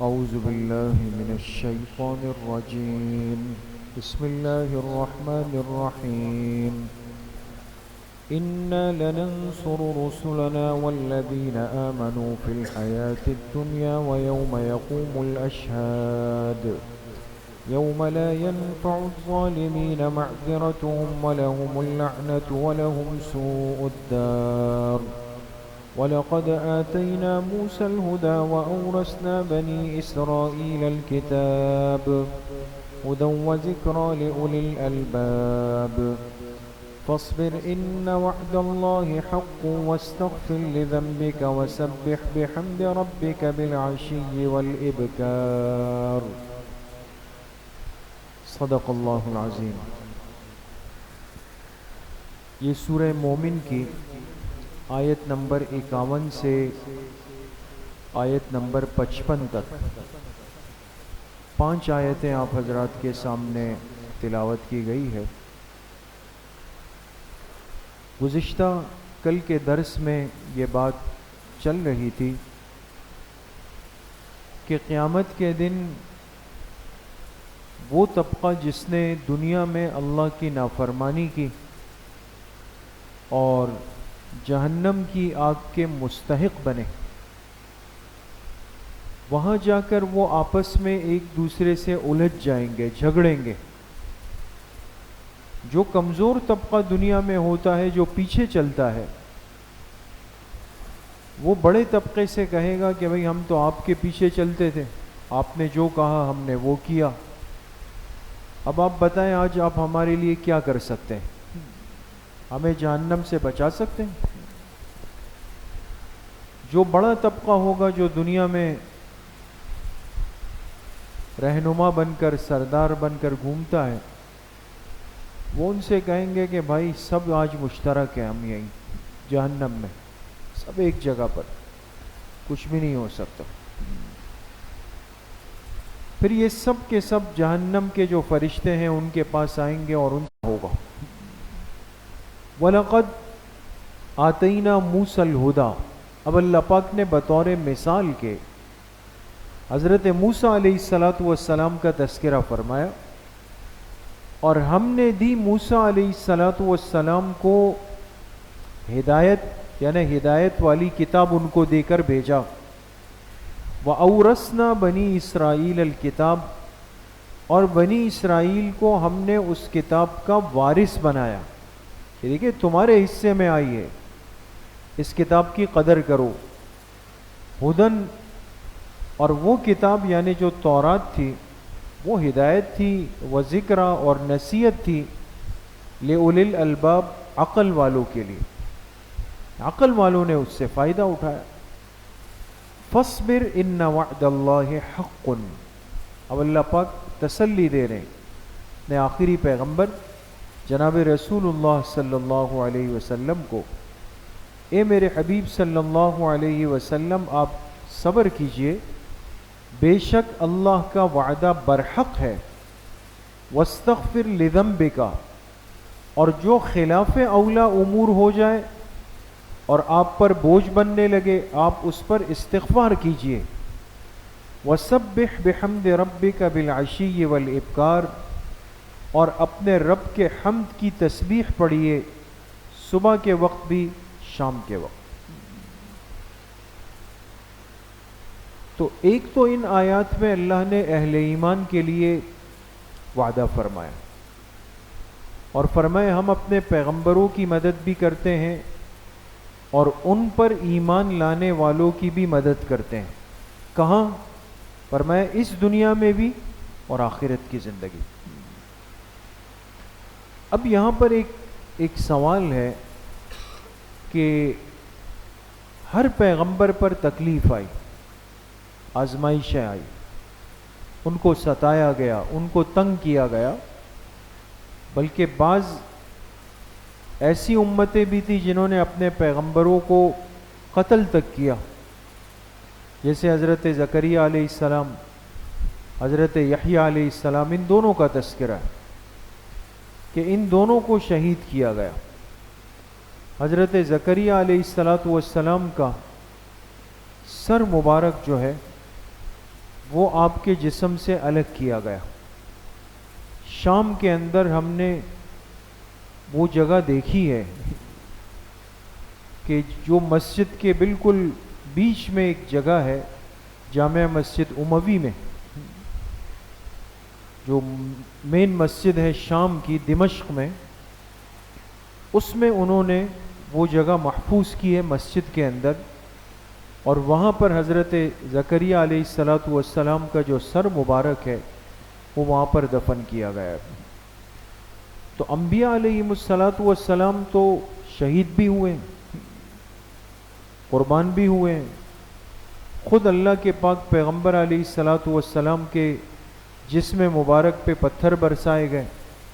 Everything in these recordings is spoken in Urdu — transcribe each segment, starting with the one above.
أعوذ بالله من الشيطان الرجيم بسم الله الرحمن الرحيم إنا لننصر رسلنا والذين آمنوا في الحياة الدنيا ويوم يقوم الأشهاد يوم لا ينفع الظالمين معذرتهم ولهم اللعنة ولهم سوء الدار وَلَقَدْ آتَيْنَا مُوسَى الْهُدَى وَأَوْرَثْنَا بَنِي إِسْرَائِيلَ الْكِتَابَ هُدًى وَذِكْرَى لِأُولِي الْأَلْبَابِ فاصبر إن وعد الله حق واستغفر لذنبك وسبح بحمد ربك بالعشي والإبكار صدق اللہ العظیم۔ یہ سورہ مومن کی آیت نمبر 51 سے آیت نمبر 55 تک 5 آیتیں آپ حضرات کے سامنے تلاوت کی گئی ہے۔ گزشتہ کل کے درس میں یہ بات چل رہی تھی کہ قیامت کے دن وہ طبقہ جس نے دنیا میں اللہ کی نافرمانی کی اور جہنم کی آگ کے مستحق بنے، وہاں جا کر وہ آپس میں ایک دوسرے سے الجھ جائیں گے، جھگڑیں گے۔ جو کمزور طبقہ دنیا میں ہوتا ہے، جو پیچھے چلتا ہے، وہ بڑے طبقے سے کہے گا کہ بھئی ہم تو آپ کے پیچھے چلتے تھے، آپ نے جو کہا ہم نے وہ کیا، اب آپ بتائیں آج آپ ہمارے لیے کیا کر سکتے ہیں؟ ہمیں جہنم سے بچا سکتے ہیں؟ جو بڑا طبقہ ہوگا جو دنیا میں رہنما بن کر سردار بن کر گھومتا ہے، وہ ان سے کہیں گے کہ بھائی سب آج مشترک ہے، ہم یہیں جہنم میں سب ایک جگہ پر، کچھ بھی نہیں ہو سکتا۔ پھر یہ سب کے سب جہنم کے جو فرشتے ہیں ان کے پاس آئیں گے اور ان سے ہوگا وَلَقَدْ آتَيْنَا مُوسَى الْهُدَى۔ اب اللہ پاک نے بطور مثال کے حضرت موسیٰ علیہ السلام کا تذکرہ فرمایا، اور ہم نے دی موسیٰ علیہ السلام کو ہدایت، یعنی ہدایت والی کتاب ان کو دے کر بھیجا۔ وَأَوْرَثْنَا بَنِي إِسْرَائِيلَ الْكِتَابَ، اور بنی اسرائیل کو ہم نے اس کتاب کا وارث بنایا۔ یہ دیکھیں تمہارے حصے میں آئی ہے، اس کتاب کی قدر کرو۔ ہدن، اور وہ کتاب یعنی جو تورات تھی وہ ہدایت تھی، و ذکرہ اور نصیحت تھی، لِأُولِي الْأَلْبَابِ عقل والوں کے لیے، عقل والوں نے اس سے فائدہ اٹھایا۔ فَاصْبِرْ إِنَّ وَعْدَ اللَّهِ حَقٌّ۔ اب اللہ پاک تسلی دے رہے ہیں اپنے آخری پیغمبر جناب رسول اللہ صلی اللہ علیہ وسلم کو، اے میرے حبیب صلی اللہ علیہ وسلم آپ صبر کیجئے، بے شک اللہ کا وعدہ برحق ہے۔ واستغفر لذنبک، اور جو خلاف اولا امور ہو جائے اور آپ پر بوجھ بننے لگے آپ اس پر استغفار کیجئے۔ وسبح بحمد ربک بالعشی والابکار، اور اپنے رب کے حمد کی تسبیح پڑھیے صبح کے وقت بھی شام کے وقت۔ تو ایک تو ان آیات میں اللہ نے اہل ایمان کے لیے وعدہ فرمایا، اور فرمایا ہم اپنے پیغمبروں کی مدد بھی کرتے ہیں اور ان پر ایمان لانے والوں کی بھی مدد کرتے ہیں۔ کہاں؟ فرمایا اس دنیا میں بھی اور آخرت کی زندگی۔ اب یہاں پر ایک سوال ہے کہ ہر پیغمبر پر تکلیف آئی، آزمائشیں آئی، ان کو ستایا گیا، ان کو تنگ کیا گیا، بلکہ بعض ایسی امتیں بھی تھی جنہوں نے اپنے پیغمبروں کو قتل تک کیا، جیسے حضرت زکریہ علیہ السلام، حضرت یحییٰ علیہ السلام، ان دونوں کا تذکرہ ہے کہ ان دونوں کو شہید کیا گیا۔ حضرت زکریہ علیہ السلام کا سر مبارک جو ہے وہ آپ کے جسم سے الگ کیا گیا۔ شام کے اندر ہم نے وہ جگہ دیکھی ہے کہ جو مسجد کے بالکل بیچ میں ایک جگہ ہے، جامع مسجد اموی میں، جو مین مسجد ہے شام کی دمشق میں، اس میں انہوں نے وہ جگہ محفوظ کی ہے مسجد کے اندر، اور وہاں پر حضرت زکریہ علیہ السلام کا جو سر مبارک ہے وہ وہاں پر دفن کیا گیا ہے۔ تو انبیاء علیہ السلام تو شہید بھی ہوئے، قربان بھی ہوئے ہیں۔ خود اللہ کے پاک پیغمبر علیہ السلام کے جسم مبارک پہ پتھر برسائے گئے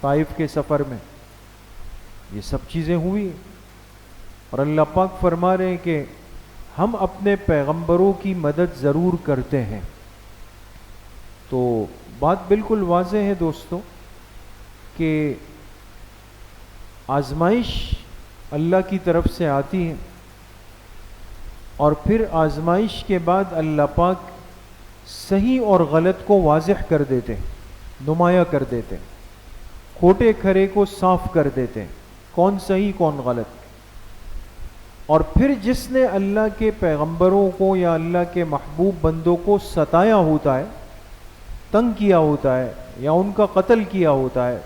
طائف کے سفر میں، یہ سب چیزیں ہوئی، اور اللہ پاک فرما رہے ہیں کہ ہم اپنے پیغمبروں کی مدد ضرور کرتے ہیں۔ تو بات بالکل واضح ہے دوستو کہ آزمائش اللہ کی طرف سے آتی ہے، اور پھر آزمائش کے بعد اللہ پاک صحیح اور غلط کو واضح کر دیتے، نمایاں کر دیتے، کھوٹے کھرے کو صاف کر دیتے، کون صحیح کون غلط۔ اور پھر جس نے اللہ کے پیغمبروں کو یا اللہ کے محبوب بندوں کو ستایا ہوتا ہے، تنگ کیا ہوتا ہے، یا ان کا قتل کیا ہوتا ہے،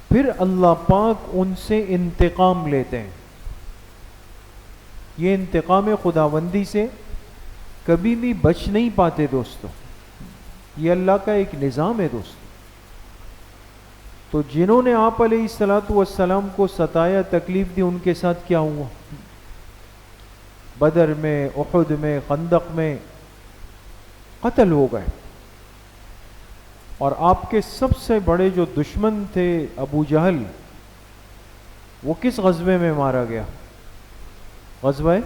پھر اللہ پاک ان سے انتقام لیتے ہیں۔ یہ انتقام خداوندی سے کبھی بھی بچ نہیں پاتے دوستو، یہ اللہ کا ایک نظام ہے دوستو۔ تو جنہوں نے آپ علیہ السلام کو ستایا، تکلیف دی، ان کے ساتھ کیا ہوا؟ بدر میں، احد میں، خندق میں قتل ہو گئے۔ اور آپ کے سب سے بڑے جو دشمن تھے ابو جہل، وہ کس غزوے میں مارا گیا؟ غزوہ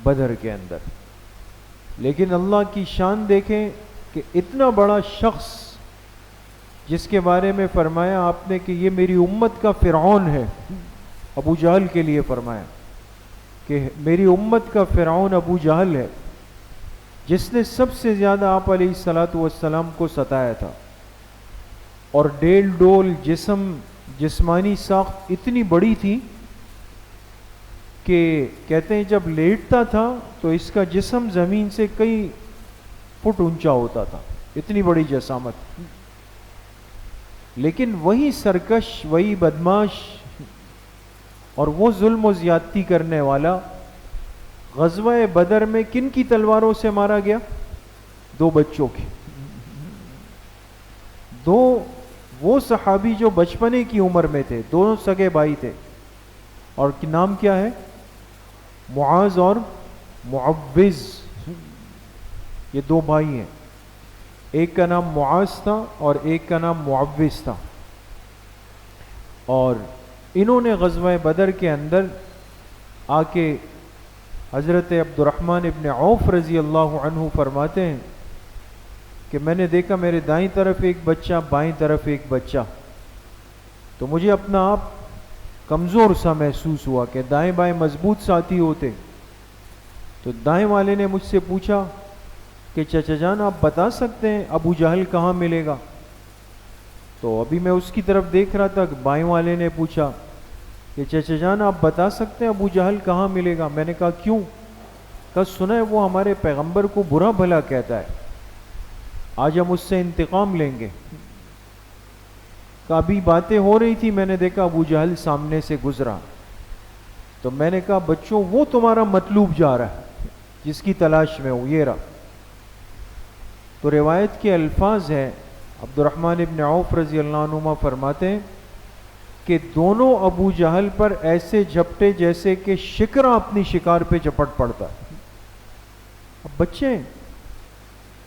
بدر کے اندر۔ لیکن اللہ کی شان دیکھیں کہ اتنا بڑا شخص جس کے بارے میں فرمایا آپ نے کہ یہ میری امت کا فرعون ہے، ابو جہل کے لیے فرمایا کہ میری امت کا فرعون ابو جہل ہے، جس نے سب سے زیادہ آپ علیہ السلام کو ستایا تھا، اور ڈیل ڈول جسم، جسمانی ساخت اتنی بڑی تھی کہ کہتے ہیں جب لیٹتا تھا تو اس کا جسم زمین سے کئی فٹ اونچا ہوتا تھا، اتنی بڑی جسامت۔ لیکن وہی سرکش، وہی بدماش اور وہ ظلم و زیادتی کرنے والا غزوہ بدر میں کن کی تلواروں سے مارا گیا؟ دو بچوں کی، دو وہ صحابی جو بچپنے کی عمر میں تھے، دونوں سگے بھائی تھے، اور نام کیا ہے؟ معاذ اور معوذ، یہ دو بھائی ہیں، ایک کا نام معاذ تھا اور ایک کا نام معوذ تھا۔ اور انہوں نے غزوہ بدر کے اندر آ کے حضرت عبد الرحمن ابن عوف رضی اللہ عنہ فرماتے ہیں کہ میں نے دیکھا میرے دائیں طرف ایک بچہ، بائیں طرف ایک بچہ، تو مجھے اپنا آپ کمزور سا محسوس ہوا کہ دائیں بائیں مضبوط ساتھی ہوتے۔ تو دائیں والے نے مجھ سے پوچھا کہ چچا جان آپ بتا سکتے ہیں ابو جہل کہاں ملے گا؟ تو ابھی میں اس کی طرف دیکھ رہا تھا، بائیں والے نے پوچھا کہ چچا جان آپ بتا سکتے ہیں ابو جہل کہاں ملے گا؟ میں نے کہا کیوں؟ کہا سنا ہے وہ ہمارے پیغمبر کو برا بھلا کہتا ہے، آج ہم اس سے انتقام لیں گے۔ ابھی باتیں ہو رہی تھی، میں نے دیکھا ابو جہل سامنے سے گزرا، تو میں نے کہا بچوں وہ تمہارا مطلوب جا رہا ہے جس کی تلاش میں ہوں، یہ رہا۔ تو روایت کے الفاظ ہیں، عبد الرحمن ابن عوف رضی اللہ عنہ فرماتے ہیں کہ دونوں ابو جہل پر ایسے جھپٹے جیسے کہ شکرا اپنی شکار پہ چپٹ پڑتا ہے۔ اب بچے ہیں،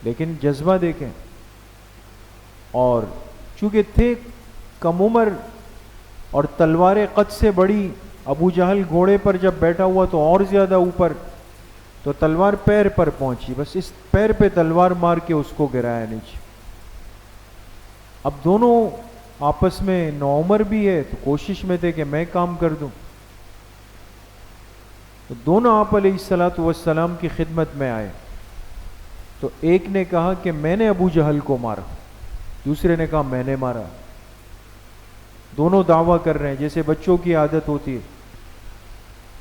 لیکن جذبہ دیکھیں. اور چونکہ تھے کم عمر اور تلواریں قد سے بڑی، ابو جہل گھوڑے پر جب بیٹھا ہوا تو اور زیادہ اوپر، تو تلوار پیر پر پہنچی، بس اس پیر پہ تلوار مار کے اس کو گرایا نیچے. اب دونوں آپس میں نوعمر بھی ہے تو کوشش میں تھے کہ میں کام کر دوں. تو دونوں آپ علیہ الصلوۃ والسلام کی خدمت میں آئے. تو ایک نے کہا کہ میں نے ابو جہل کو مارا، دوسرے نے کہا میں نے مارا. دونوں دعویٰ کر رہے ہیں جیسے بچوں کی عادت ہوتی ہے.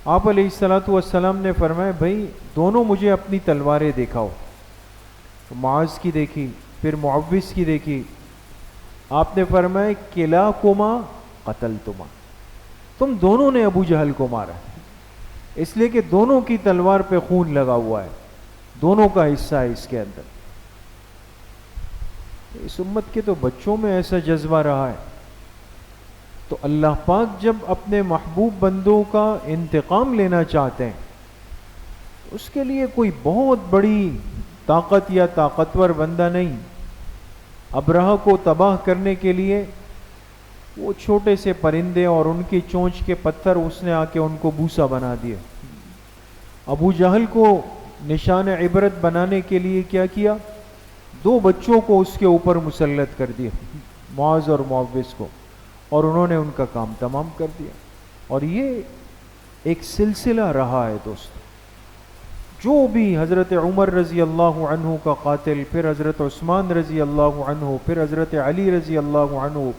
آپ علیہ الصلوۃ والسلام نے فرمایا بھائی دونوں مجھے اپنی تلواریں دکھاؤ. تو معاذ کی دیکھی، پھر معوذ کی دیکھی. آپ نے فرمایا کلاکما قتلتما، تم دونوں نے ابو جہل کو مارا، اس لیے کہ دونوں کی تلوار پہ خون لگا ہوا ہے، دونوں کا حصہ ہے اس کے اندر. اس امت کے تو بچوں میں ایسا جذبہ رہا ہے. تو اللہ پاک جب اپنے محبوب بندوں کا انتقام لینا چاہتے ہیں اس کے لیے کوئی بہت بڑی طاقت یا طاقتور بندہ نہیں. ابرہہ کو تباہ کرنے کے لیے وہ چھوٹے سے پرندے اور ان کی چونچ کے پتھر اس نے آ کے ان کو بوسا بنا دیا. ابو جہل کو نشان عبرت بنانے کے لیے کیا کیا؟ 2 بچوں کو اس کے اوپر مسلط کر دیا، معاذ اور معوذ کو، اور انہوں نے ان کا کام تمام کر دیا. اور یہ ایک سلسلہ رہا ہے دوست. جو بھی حضرت عمر رضی اللہ عنہ کا قاتل، پھر حضرت عثمان رضی اللہ عنہ، پھر حضرت علی رضی اللہ عنہ،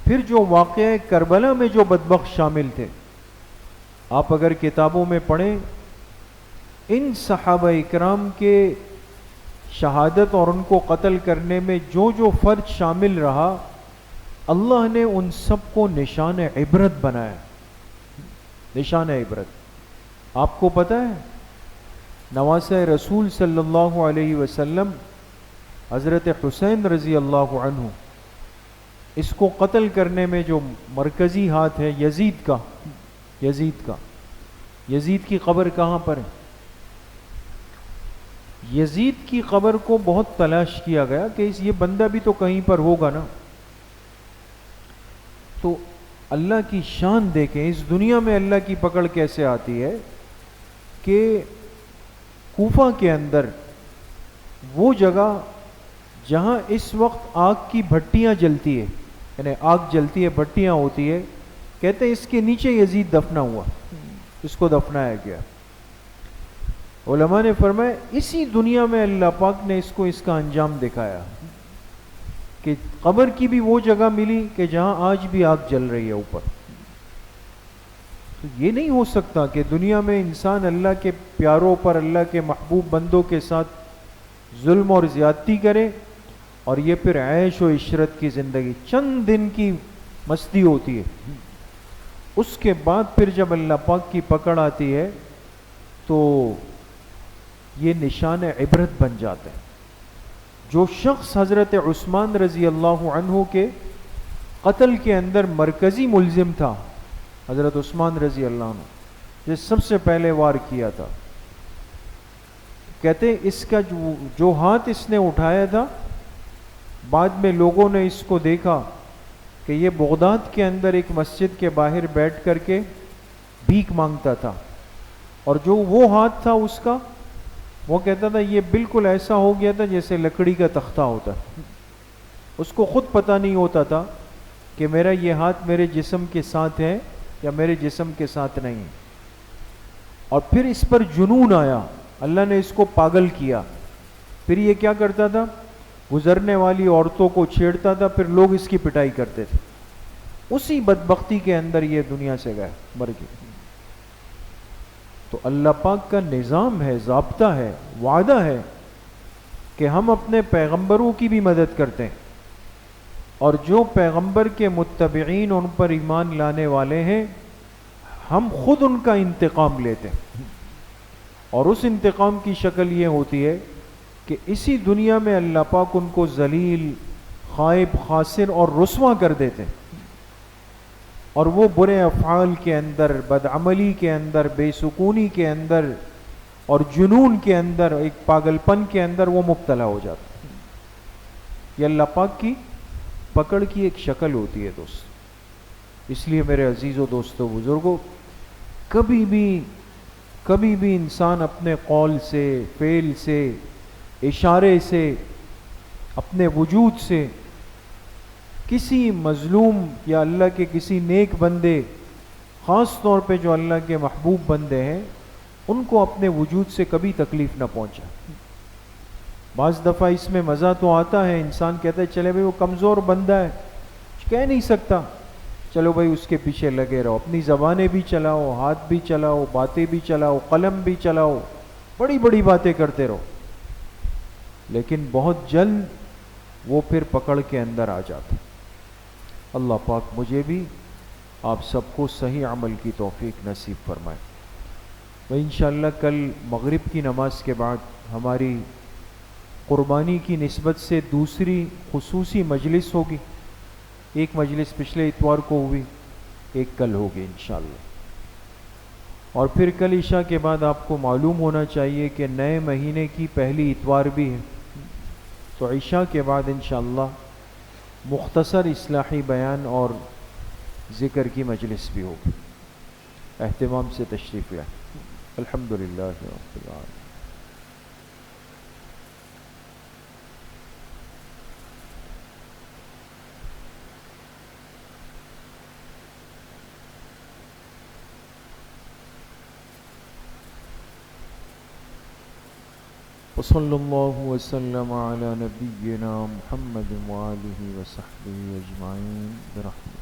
پھر جو واقعہ کربلا میں جو بدبخت شامل تھے، آپ اگر کتابوں میں پڑھیں ان صحابہ اکرام کے شہادت اور ان کو قتل کرنے میں جو جو فرد شامل رہا، اللہ نے ان سب کو نشان عبرت بنایا. نشان عبرت. آپ کو پتہ ہے نواسہ رسول صلی اللہ علیہ وسلم حضرت حسین رضی اللہ عنہ، اس کو قتل کرنے میں جو مرکزی ہاتھ ہے یزید کا. یزید کی قبر کہاں پر ہے؟ یزید کی قبر کو بہت تلاش کیا گیا کہ یہ بندہ بھی تو کہیں پر ہوگا نا. تو اللہ کی شان دیکھیں، اس دنیا میں اللہ کی پکڑ کیسے آتی ہے کہ کوفہ کے اندر وہ جگہ جہاں اس وقت آگ کی بھٹیاں جلتی ہے، یعنی آگ جلتی ہے، بھٹیاں ہوتی ہے، کہتے ہیں اس کے نیچے یزید دفنا ہوا، اس کو دفنایا گیا. علماء نے فرمایا اسی دنیا میں اللہ پاک نے اس کو اس کا انجام دکھایا کہ قبر کی بھی وہ جگہ ملی کہ جہاں آج بھی آگ جل رہی ہے اوپر. تو یہ نہیں ہو سکتا کہ دنیا میں انسان اللہ کے پیاروں پر، اللہ کے محبوب بندوں کے ساتھ ظلم اور زیادتی کرے اور یہ پھر عیش و عشرت کی زندگی، چند دن کی مستی ہوتی ہے. اس کے بعد پھر جب اللہ پاک کی پکڑ آتی ہے تو یہ نشان عبرت بن جاتے ہیں. جو شخص حضرت عثمان رضی اللہ عنہ کے قتل کے اندر مرکزی ملزم تھا، حضرت عثمان رضی اللہ عنہ جو سب سے پہلے وار کیا تھا، کہتے اس کا جو ہاتھ اس نے اٹھایا تھا، بعد میں لوگوں نے اس کو دیکھا کہ یہ بغداد کے اندر ایک مسجد کے باہر بیٹھ کر کے بھیک مانگتا تھا، اور جو وہ ہاتھ تھا اس کا، وہ کہتا تھا یہ بالکل ایسا ہو گیا تھا جیسے لکڑی کا تختہ ہوتا. اس کو خود پتہ نہیں ہوتا تھا کہ میرا یہ ہاتھ میرے جسم کے ساتھ ہے یا میرے جسم کے ساتھ نہیں ہے. اور پھر اس پر جنون آیا، اللہ نے اس کو پاگل کیا. پھر یہ کیا کرتا تھا؟ گزرنے والی عورتوں کو چھیڑتا تھا، پھر لوگ اس کی پٹائی کرتے تھے. اسی بدبختی کے اندر یہ دنیا سے گئے، مر گئے. تو اللہ پاک کا نظام ہے، ضابطہ ہے، وعدہ ہے کہ ہم اپنے پیغمبروں کی بھی مدد کرتے ہیں، اور جو پیغمبر کے متبعین ان پر ایمان لانے والے ہیں ہم خود ان کا انتقام لیتے ہیں. اور اس انتقام کی شکل یہ ہوتی ہے کہ اسی دنیا میں اللہ پاک ان کو ذلیل، خائب، خاسر اور رسوا کر دیتے ہیں، اور وہ برے افعال کے اندر، بدعملی کے اندر، بے سکونی کے اندر اور جنون کے اندر، ایک پاگل پن کے اندر وہ مبتلا ہو جاتا ہے۔ یہ اللہ پاک کی پکڑ کی ایک شکل ہوتی ہے دوست۔ اس لیے میرے عزیزوں، دوستوں، بزرگوں، کبھی بھی انسان اپنے قول سے، فعل سے، اشارے سے، اپنے وجود سے کسی مظلوم یا اللہ کے کسی نیک بندے، خاص طور پہ جو اللہ کے محبوب بندے ہیں، ان کو اپنے وجود سے کبھی تکلیف نہ پہنچا۔ بعض دفعہ اس میں مزہ تو آتا ہے، انسان کہتا ہے چلے بھائی وہ کمزور بندہ ہے، کچھ کہہ نہیں سکتا، چلو بھائی اس کے پیچھے لگے رہو، اپنی زبانیں بھی چلاؤ، ہاتھ بھی چلاؤ، باتیں بھی چلاؤ، قلم بھی چلاؤ، بڑی بڑی باتیں کرتے رہو، لیکن بہت جلد وہ پھر پکڑ کے اندر آ جاتا۔ اللہ پاک مجھے بھی آپ سب کو صحیح عمل کی توفیق نصیب فرمائے۔ تو انشاءاللہ کل مغرب کی نماز کے بعد ہماری قربانی کی نسبت سے دوسری خصوصی مجلس ہوگی۔ ایک مجلس پچھلے اتوار کو ہوئی، ایک کل ہوگی انشاءاللہ۔ اور پھر کل عشاء کے بعد آپ کو معلوم ہونا چاہیے کہ نئے مہینے کی پہلی اتوار بھی ہے، تو عشاء کے بعد انشاءاللہ مختصر اصلاحی بیان اور ذکر کی مجلس بھی ہوگی۔ اہتمام سے تشریف لائیں۔ الحمدللہ رب العالمین۔ وصلی اللہ وسلم علی نبینا محمد وآلہ وصحبہ اجمعین برحمتہ۔